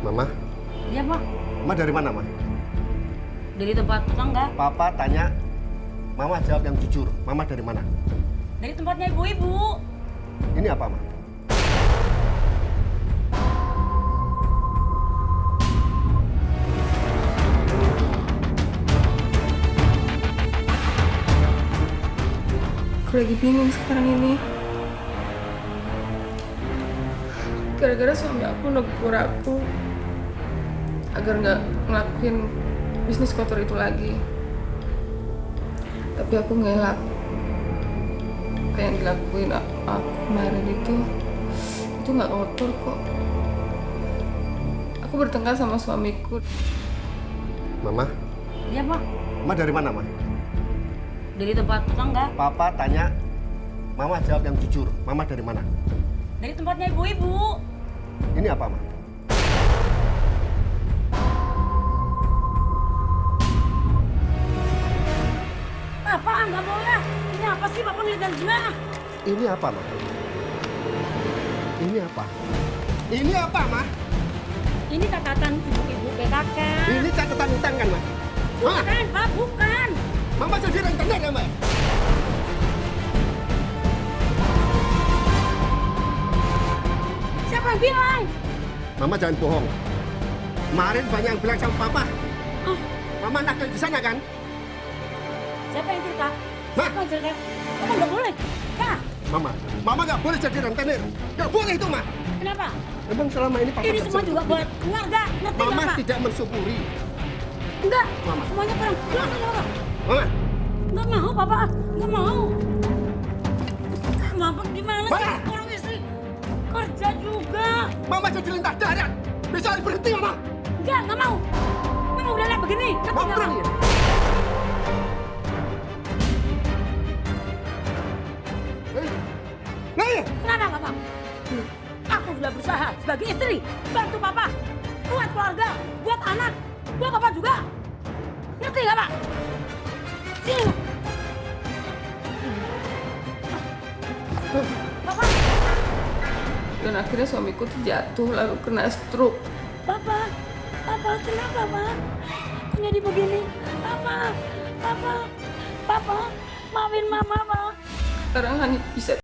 Mama? Iya, Pak. Mama dari mana, Ma? Dari tempat tetangga. Papa tanya, Mama jawab yang jujur. Mama dari mana? Dari tempatnya ibu-ibu. Ini apa, Ma? Aku lagi bingung sekarang ini. Gara-gara suami aku negur aku agar nggak ngelakuin bisnis kotor itu lagi. Tapi aku ngelak. Apa yang dilakuin aku kemarin itu nggak kotor kok. Aku bertengkar sama suamiku. Mama? Iya, Pak. Mama dari mana, Ma? Dari tempat tetangga. Papa tanya, Mama jawab yang jujur. Mama dari mana? Dari tempatnya ibu-ibu. Ini apa, Ma? Apa? Nggak boleh. Ini apa sih? Bapak ngeliat gimana? Ini apa, Ma? Ini apa? Ini apa, Ma? Ini catatan ibu-ibu PKK. Ini catatan hutang kan, Ma? Bukan, Pak. Bukan. Mama jadi rentenir ya, Mbak? Siapa yang bilang? Mama jangan bohong. Kemarin banyak yang bilang sama Papa. Oh, Mama nakal di sana kan? siapa yang cerita? Ma! Siapa yang cerita? Kamu nggak boleh. Ya. Mama nggak boleh jadi rentenir. Nggak boleh itu, Ma. Kenapa? Emang selama ini Papa Ini nggak semua bisa juga mensyukuri? buat keluarga. Ngerti Mama nggak, Pak? tidak mensyukuri. Enggak. Mama. Semuanya perang. Pulang aja, Pak. Mama, Nggak mau, Papa. Nggak mau. Mama gimana sih? Ma! Orang istri kerja juga. Mama jadi lintah darat. Bisa berhenti, Mama. Nggak mau. Mama udah lihat begini. Ngerti Mau nggak, pulang Pak? ya? Nih, Kenapa nggak mau? Aku sudah berusaha sebagai istri, bantu Papa, buat keluarga, buat anak, buat Papa juga. Ngerti nggak, Pak? Sini. Papa, Dan akhirnya suamiku tuh jatuh lalu kena stroke. Papa, kenapa, Pak? Aku jadi begini. Papa, maafin Mama, Pak. Sekarang hanya bisa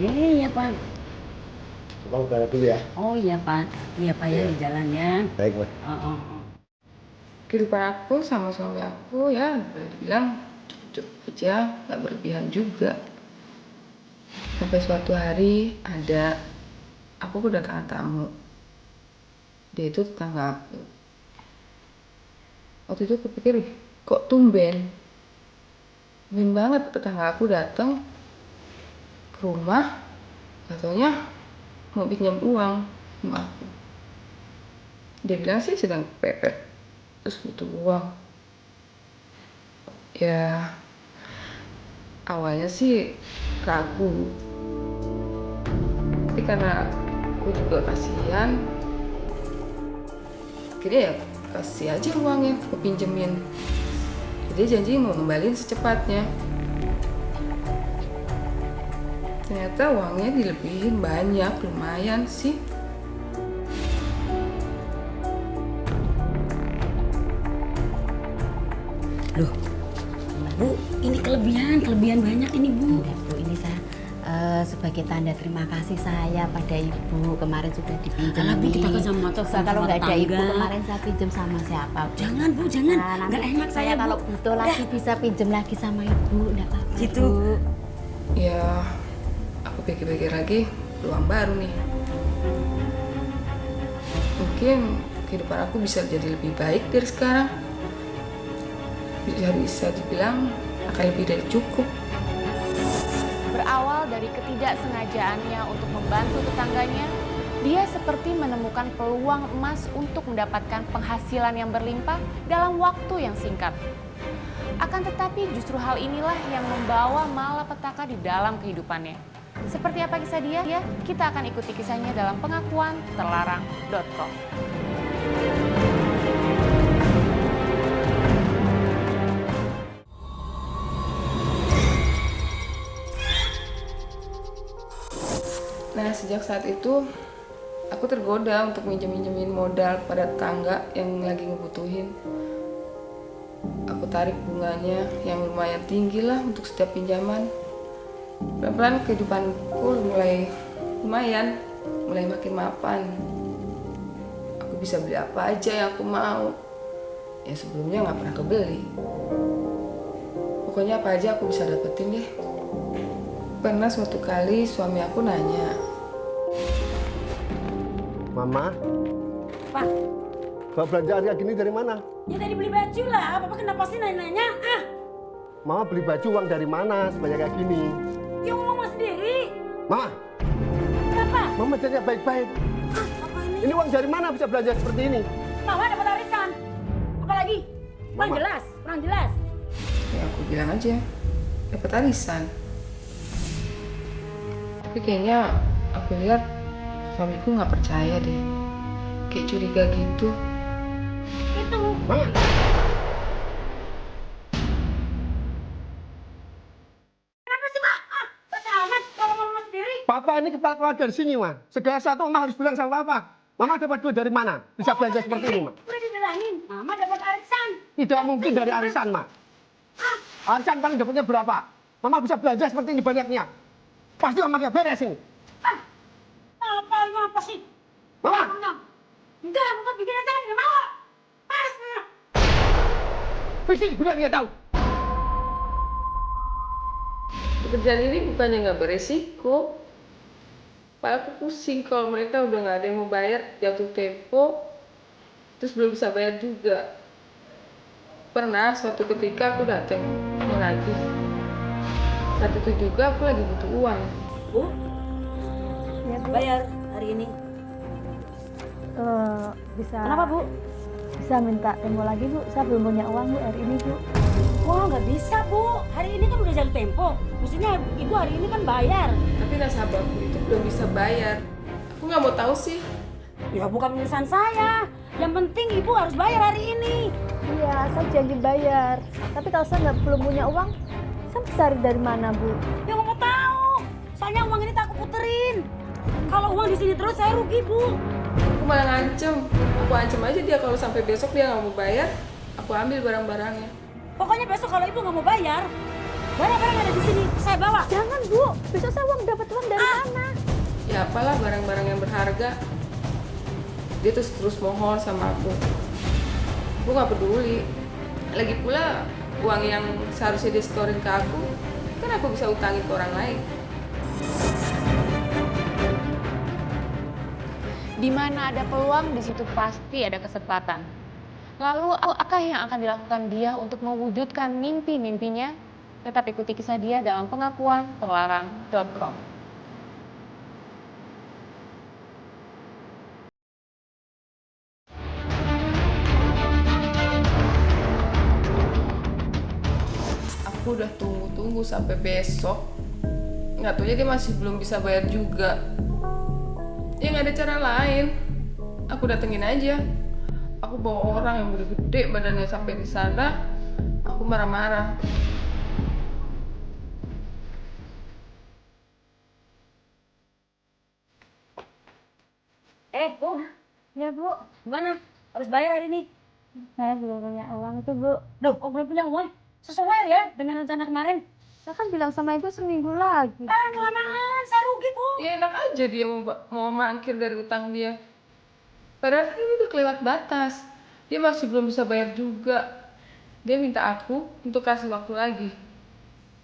Iya, Pak. Bang berangkat dulu ya. Oh iya, Pak. Iya, Pak, ya, Iya. di jalannya. Baik, Ma. Oh. kehidupan aku sama suami aku ya boleh dibilang cukup aja, nggak berlebihan juga. Sampai suatu hari aku kedatangan tamu. Dia itu tetangga aku. Waktu itu aku pikir, "Ih, kok tumben banget tetangga aku datang ke rumah, katanya mau pinjam uang sama aku." Dia bilang sih sedang kepepet, terus butuh uang. Ya, awalnya sih ragu. Tapi karena aku juga kasihan, akhirnya ya kasih aja uangnya, aku pinjemin. Dia janji mau ngembaliin secepatnya. Ternyata uangnya dilebihin banyak, lumayan sih. Loh, Bu, ini kelebihan banyak ini, Bu. Bu, ini saya sebagai tanda terima kasih saya pada ibu kemarin sudah dipinjam. Alah, Bu, kita kan sama telepon Kalau sama nggak ada ibu tetangga. kemarin saya pinjam sama siapa? Bu? Jangan Bu, jangan. Nah, nanti Nggak enak saya Bu. kalau butuh lagi bisa pinjam lagi sama ibu, nggak apa-apa. Gitu. Bu. Ya, aku pikir-pikir lagi peluang baru nih. Mungkin kehidupan aku bisa jadi lebih baik dari sekarang. Bisa dibilang akan lebih dari cukup. Berawal dari ketidaksengajaannya untuk membantu tetangganya, dia seperti menemukan peluang emas untuk mendapatkan penghasilan yang berlimpah dalam waktu yang singkat. Akan tetapi justru hal inilah yang membawa malapetaka di dalam kehidupannya. Seperti apa kisah dia? Kita akan ikuti kisahnya dalam pengakuan terlarang.com. Nah, sejak saat itu aku tergoda untuk minjemin modal pada tetangga yang lagi ngebutuhin. Aku tarik bunganya yang lumayan tinggi lah untuk setiap pinjaman. Pelan-pelan kehidupanku mulai makin mapan. Aku bisa beli apa aja yang aku mau. Ya sebelumnya nggak pernah kebeli. Pokoknya apa aja aku bisa dapetin deh. Pernah suatu kali suami aku nanya, Mama, Pak, bawa belanjaan kayak gini dari mana? ya tadi beli baju lah. Papa kenapa sih nanya-nanya? Mama beli baju uang dari mana sebanyak kayak gini? Ya ngomong sendiri. Mama, Kenapa? Mama jadinya baik-baik. Apa ini? Ini uang dari mana bisa belanja seperti ini? Mama dapat arisan. Apalagi? Kurang Mama. jelas, kurang jelas. ya aku bilang aja, dapat arisan. Tapi kayaknya aku lihat suamiku nggak percaya deh, kayak curiga gitu. Itu. Mama, Kenapa sih, Pak? Baca amat kalau ngomong sendiri. Papa ini kepala keluarga di sini, Ma. Segala satu Mama harus bilang sama Papa. Mama dapat duit dari mana? Bisa belanja seperti ini, Ma. Udah dibilangin, Mama dapat arisan. Tidak mungkin dari arisan, Ma. Arisan paling dapatnya berapa? Mama bisa belanja seperti ini banyaknya. Pasti Mama nggak beres ini. Apa sih? Mama, Enggak, bukan bikin acara, nggak mau. Pas. Visi bilang dia tahu. Pekerjaan ini bukannya nggak beresiko. Pak, aku pusing kalau mereka udah nggak ada yang mau bayar jatuh tempo, terus belum bisa bayar juga. Pernah suatu ketika aku datang lagi. Saat itu juga aku lagi butuh uang. Bu, Ya, Bu. bayar hari ini. Bisa. Kenapa, Bu? Bisa minta tempo lagi, Bu. Saya belum punya uang, Bu, hari ini, Bu. Wah, nggak bisa, Bu. Hari ini kan udah jatuh tempo. Maksudnya Ibu hari ini kan bayar. Tapi nasabahku itu belum bisa bayar. Aku nggak mau tahu sih. Ya bukan urusan saya. Yang penting Ibu harus bayar hari ini. Iya, saya janji bayar. Tapi kalau saya belum punya uang, saya bisa cari dari mana, Bu? Ya nggak mau tahu. Soalnya uang ini tak aku puterin. Kalau uang di sini terus saya rugi, Bu. Aku malah ngancem. Aku ancam aja dia kalau sampai besok dia nggak mau bayar, aku ambil barang-barangnya. Pokoknya besok kalau Ibu nggak mau bayar, barang-barang yang ada di sini saya bawa. Jangan, Bu. Besok saya dapat uang dari mana? Ya apalah barang-barang yang berharga. Dia terus mohon sama aku. Aku nggak peduli. Lagi pula uang yang seharusnya dia setorin ke aku, kan aku bisa utangin ke orang lain. Di mana ada peluang, di situ pasti ada kesempatan. Lalu, apakah yang akan dilakukan dia untuk mewujudkan mimpi-mimpinya? Tetap ikuti kisah dia dalam pengakuan terlarang.com. Aku udah tunggu sampai besok. Nggak taunya dia masih belum bisa bayar juga. Ya nggak ada cara lain. Aku datengin aja. Aku bawa orang yang udah gede badannya sampai di sana. Aku marah-marah. Bu, Ya, Bu. gimana? Harus bayar hari ini. Saya belum punya uang tuh, Bu. Duh, kok belum punya uang? Sesuai ya dengan rencana kemarin. Saya kan bilang sama ibu seminggu lagi. Kelamaan, saya rugi, Bu. Ya enak aja dia mau mangkir dari utang dia. Padahal ini udah kelewat batas. Dia masih belum bisa bayar juga. Dia minta aku untuk kasih waktu lagi.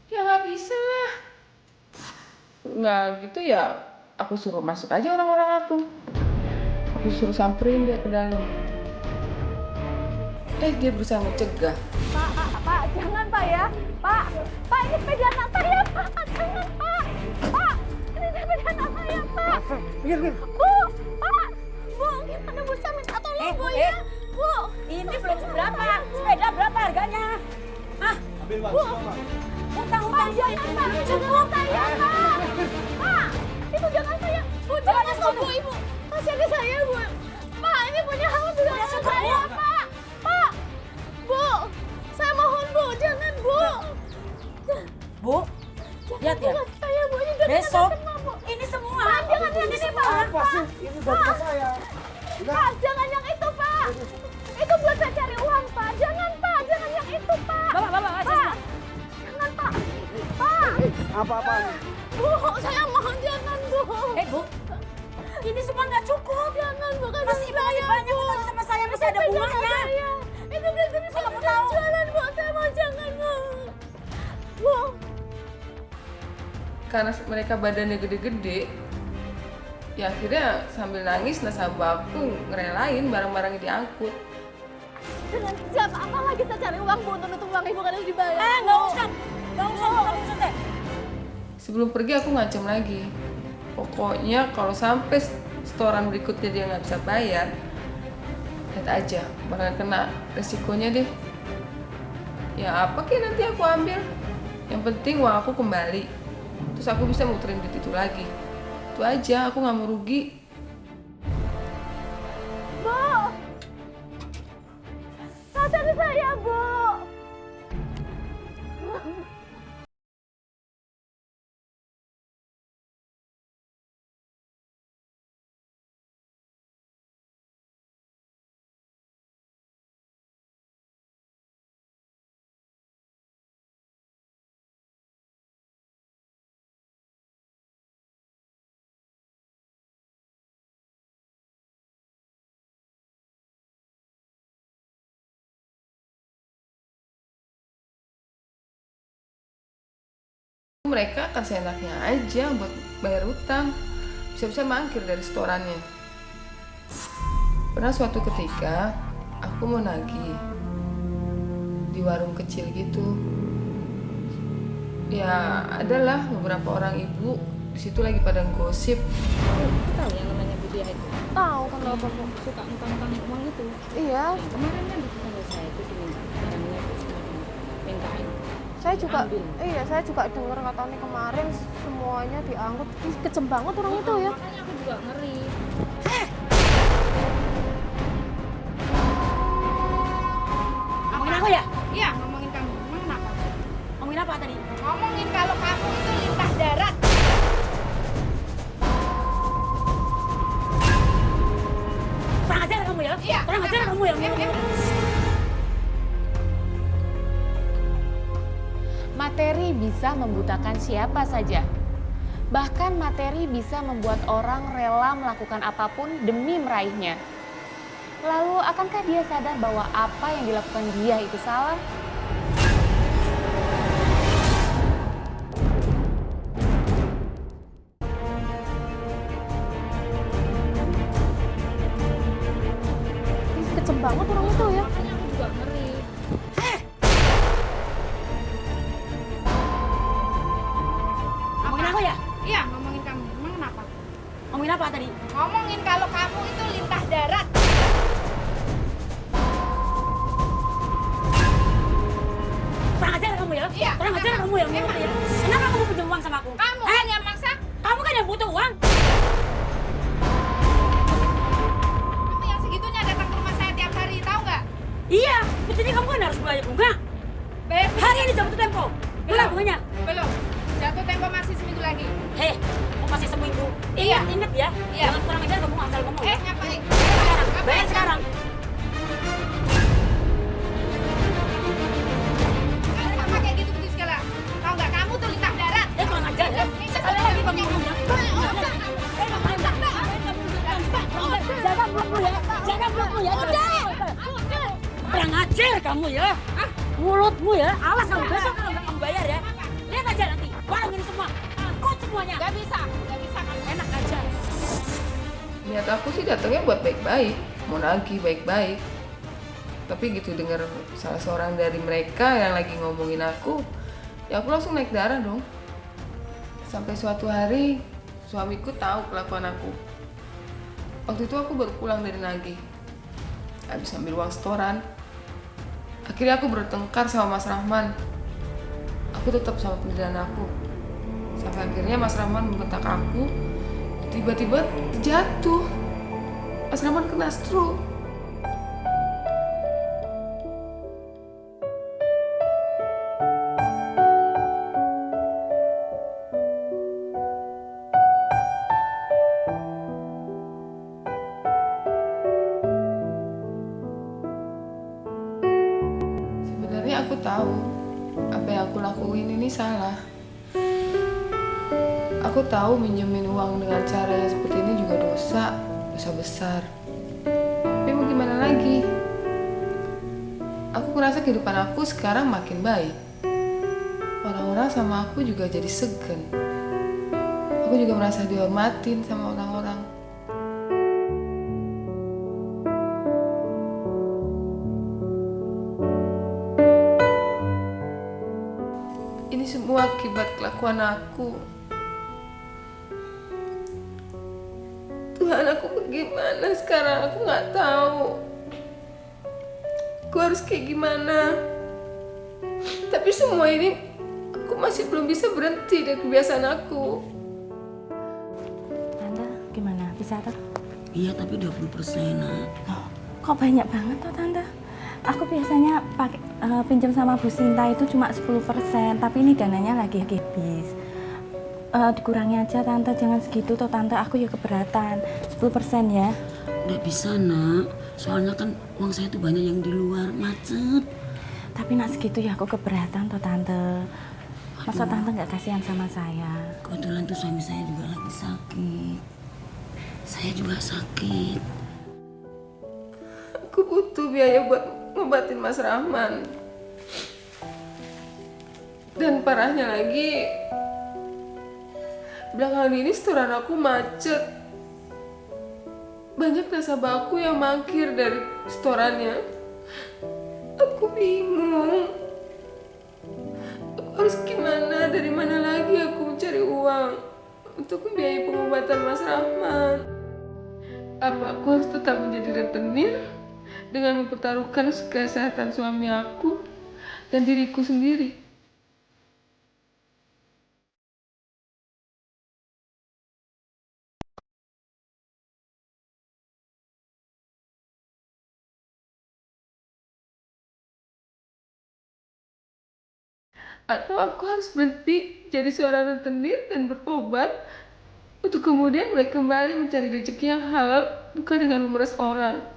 Ya nggak bisa lah. Nggak gitu ya, aku suruh masuk aja orang-orang aku. Aku suruh samperin dia ke dalam. Dia berusaha mencegah. Pak, jangan Pak ya. Pak, ini sepeda anak saya, Pak. Jangan, Pak. Pak, ini sepeda anak saya, Pak. Minggir. Bu, Pak. Bu, gimana Bu, saya minta tolong Bu ya. Bu, Ini belum seberapa. Sepeda berapa harganya? Hah? Ambil Bang. Bu, utang-utang dia itu cukup. saya, Pak. Pak, itu jangan saya. Bu, jangan Bu, Ibu. Kasihan ke saya, Bu. Pak, ini punya hal juga Udah cukup, saya, Bu. Pak. Pak, Bu, saya mohon Bu, jangan Bu. Bu, lihat ya. Jangan saya, Bu, ini udah Besok kena, Bu. ini semua. Pak, jangan yang ini, Pak. Apa sih? Ini bapak saya. Pak, jangan yang itu, Pak. Itu buat saya cari uang, Pak. Jangan, Pak. Jangan yang itu, Pak. Bapak, Pak, jangan, Pak. Pak, Apa-apaan? Bu, saya mohon jangan, Bu. Bu, ini semua nggak cukup. Jangan, Bu. Kasih Masih saya, banyak Bu. utang sama saya, masih ada Itu bunganya. jangan saya. Itu bisa Kalau bisa tahu. jalan, Bu. Saya mau jangan, Bu. Bu, Karena mereka badannya gede-gede, ya akhirnya sambil nangis nasabah aku ngerelain barang-barangnya diangkut. dengan siapa apa lagi saya cari uang, Bu, untuk nutup uang Ibu kan harus dibayar. Nggak usah. Nggak usah, Bu. Nggak usah, Teh. Sebelum pergi aku ngancam lagi. Pokoknya kalau sampai setoran berikutnya dia nggak bisa bayar, lihat aja bakal kena resikonya deh. Ya apa kek nanti aku ambil. Yang penting uang aku kembali. Terus aku bisa muterin duit itu lagi. Itu aja, aku nggak mau rugi. Bu, kasih saya, Bu. Mereka akan seenaknya aja buat bayar utang, bisa-bisa mangkir dari setorannya. Pernah suatu ketika aku mau nagih di warung kecil gitu. Ya adalah beberapa orang ibu di situ lagi pada gosip. Tahu yang namanya Budia itu? Tahu kenapa, Bu? Suka ngutang-ngutang uang itu. Iya, Kemarin kan di tetangga saya itu diminta barangnya itu semua mintain. saya juga Ambil. iya, saya juga dengar katanya kemarin semuanya diangkut. Ih, kejem banget orang itu ya. Makanya aku juga ngeri. Ngomongin aku ya? Iya, ngomongin kamu. Emang kenapa? Ngomongin apa tadi? Ngomongin kalau kamu itu lintah darat. Kurang ajar kamu ya? Iya. Kurang ajar kamu ya? Materi bisa membutakan siapa saja. Bahkan materi bisa membuat orang rela melakukan apapun demi meraihnya. Lalu akankah dia sadar bahwa apa yang dilakukan dia itu salah? Ih, kejem banget orang itu ya. Makanya aku juga ngeri. Ngomongin aku ya? Iya, ngomongin kamu. Emang kenapa? Ngomongin apa tadi? Ngomongin kalau kamu itu lintah darat. Kurang ajar kamu ya? Iya, Kurang ajar emang. kamu ya? Emang. Kenapa kamu pinjam uang sama aku? Kamu kan yang maksa. Kamu kan yang butuh uang. Kamu yang segitunya datang ke rumah saya tiap hari, tahu nggak? Iya, mestinya kamu kan harus bayar bunga. Baby. Hari ini jatuh tempo. Bulan bunganya. Belum. Jatuh tempo masih seminggu lagi. Hei, kamu masih seminggu. Iya. Ingat ya. Iya. Jangan kurang ajar kamu asal ngomong. ya. Ngapain? Sekarang, Ngapain? bayar sekarang. Kamu nggak pakai gitu-gitu segala. Tahu nggak? Kamu mulutmu ya. Jaga mulutmu ya. Udah. Kurang ajar kamu ya. Hah? Mulutmu ya. Awas kamu besok kalau nggak kamu bayar ya. Lihat aja nanti. Barang ini semua. Angkut semuanya. Gak bisa kamu enak aja. Niat aku sih datangnya buat baik-baik, mau nagih baik-baik. Tapi gitu dengar salah seorang dari mereka yang lagi ngomongin aku, ya aku langsung naik darah dong. Sampai suatu hari suamiku tahu kelakuan aku. Waktu itu aku baru pulang dari nagih, habis ambil uang setoran. Akhirnya aku bertengkar sama Mas Rahman. Aku tetap sama pendirian aku. Sampai akhirnya Mas Rahman membentak aku. Tiba-tiba jatuh. Mas Rahman kena stroke. Sebenarnya aku tahu apa yang aku lakuin ini salah. Aku tahu minjemin uang dengan cara yang seperti ini juga dosa besar. Tapi mau gimana lagi? Aku merasa kehidupan aku sekarang makin baik. Orang-orang sama aku juga jadi segen. Aku juga merasa dihormatin sama orang-orang. Ini semua akibat kelakuan aku. Tuhan, aku bagaimana sekarang? Aku nggak tahu. Aku harus kayak gimana? Tapi semua ini aku masih belum bisa berhenti dari kebiasaan aku. Tante, gimana? Bisa tuh? Iya, tapi 20%, Nak. Oh, kok banyak banget tuh, Tante? Aku biasanya pakai pinjam sama Bu Sinta itu cuma 10%, tapi ini dananya lagi habis. Dikurangi aja, Tante, jangan segitu tuh, Tante. Aku ya keberatan. 10% ya. Nggak bisa, Nak. Soalnya kan uang saya tuh banyak yang di luar, macet. Tapi nak segitu ya aku keberatan tuh, Tante. Masa Tante nggak kasihan sama saya? Kebetulan tuh suami saya juga lagi sakit. Saya juga sakit. Aku butuh biaya buat ngobatin Mas Rahman. Dan parahnya lagi, belakangan ini setoran aku macet. Banyak nasabah aku yang mangkir dari setorannya. Aku bingung. Aku harus gimana? Dari mana lagi aku mencari uang untuk membiayai pengobatan Mas Rahman? Apa aku harus tetap menjadi rentenir dengan mempertaruhkan kesehatan suami aku dan diriku sendiri? Atau aku harus berhenti jadi seorang rentenir dan bertobat untuk kemudian mulai kembali mencari rezeki yang halal, bukan dengan memeras orang.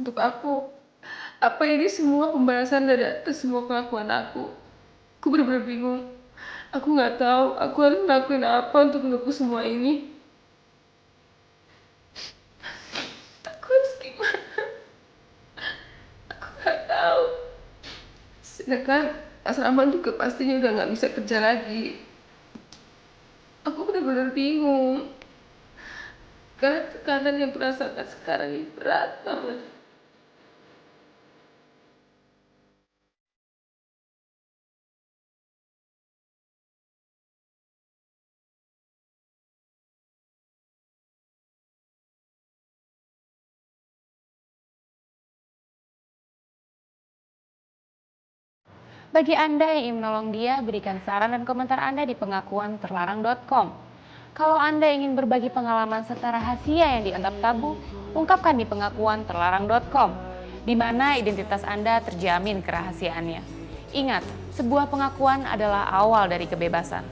Untuk aku, apa ini semua pembalasan dari atas semua kelakuan aku? Aku benar-benar bingung. Aku nggak tahu aku harus ngelakuin apa untuk menebus semua ini. Aku harus gimana? Aku nggak tahu. Sedangkan Mas Rahman juga pastinya udah nggak bisa kerja lagi. Aku benar-benar bingung. Karena tekanan yang kurasakan sekarang ini berat banget. Bagi Anda yang ingin menolong dia, berikan saran dan komentar Anda di pengakuanterlarang.com. Kalau Anda ingin berbagi pengalaman serta rahasia yang dianggap tabu, ungkapkan di pengakuanterlarang.com, di mana identitas Anda terjamin kerahasiaannya. Ingat, sebuah pengakuan adalah awal dari kebebasan.